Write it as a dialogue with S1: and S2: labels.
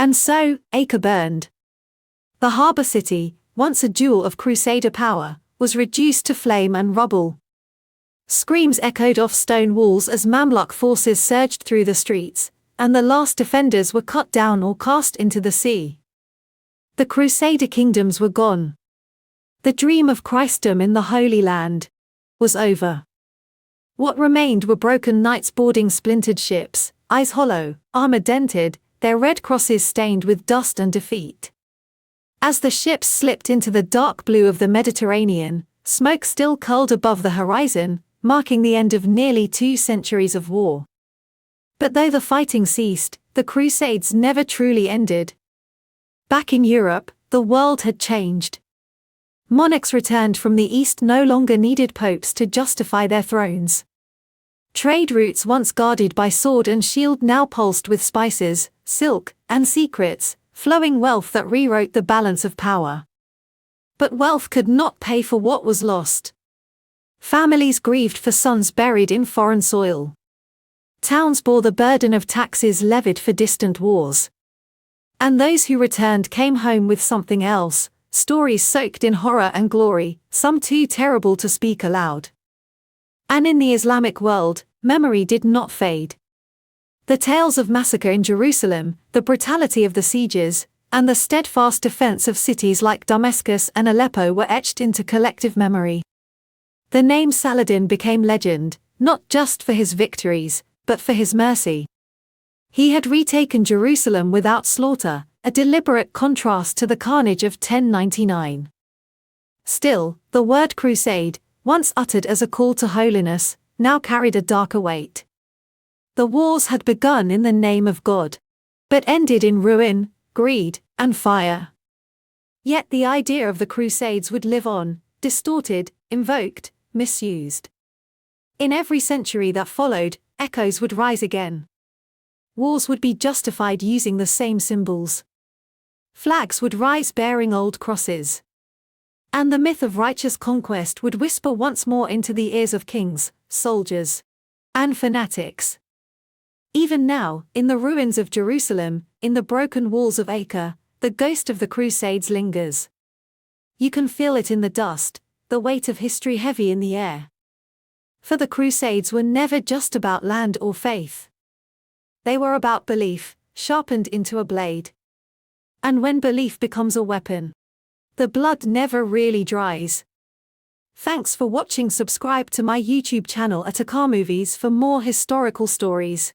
S1: And so, Acre burned. The harbour city, once a jewel of Crusader power, was reduced to flame and rubble. Screams echoed off stone walls as Mamluk forces surged through the streets, and the last defenders were cut down or cast into the sea. The Crusader kingdoms were gone. The dream of Christendom in the Holy Land was over. What remained were broken knights boarding splintered ships, eyes hollow, armor dented, their red crosses stained with dust and defeat. As the ships slipped into the dark blue of the Mediterranean, smoke still curled above the horizon, marking the end of nearly 2 centuries of war. But though the fighting ceased, the Crusades never truly ended. Back in Europe, the world had changed. Monarchs returned from the East no longer needed popes to justify their thrones. Trade routes once guarded by sword and shield now pulsed with spices, silk, and secrets, flowing wealth that rewrote the balance of power. But wealth could not pay for what was lost. Families grieved for sons buried in foreign soil. Towns bore the burden of taxes levied for distant wars. And those who returned came home with something else, stories soaked in horror and glory, some too terrible to speak aloud. And in the Islamic world, memory did not fade. The tales of massacre in Jerusalem, the brutality of the sieges, and the steadfast defense of cities like Damascus and Aleppo were etched into collective memory. The name Saladin became legend, not just for his victories, but for his mercy. He had retaken Jerusalem without slaughter, a deliberate contrast to the carnage of 1099. Still, the word crusade, once uttered as a call to holiness, now carried a darker weight. The wars had begun in the name of God, but ended in ruin, greed, and fire. Yet the idea of the Crusades would live on, distorted, invoked, misused. In every century that followed, echoes would rise again. Wars would be justified using the same symbols. Flags would rise bearing old crosses. And the myth of righteous conquest would whisper once more into the ears of kings, soldiers, and fanatics. Even now, in the ruins of Jerusalem, in the broken walls of Acre, the ghost of the Crusades lingers. You can feel it in the dust, the weight of history heavy in the air. For the Crusades were never just about land or faith. They were about belief, sharpened into a blade. And when belief becomes a weapon, the blood never really dries. Thanks for watching. Subscribe to my YouTube channel at Movies for more historical stories.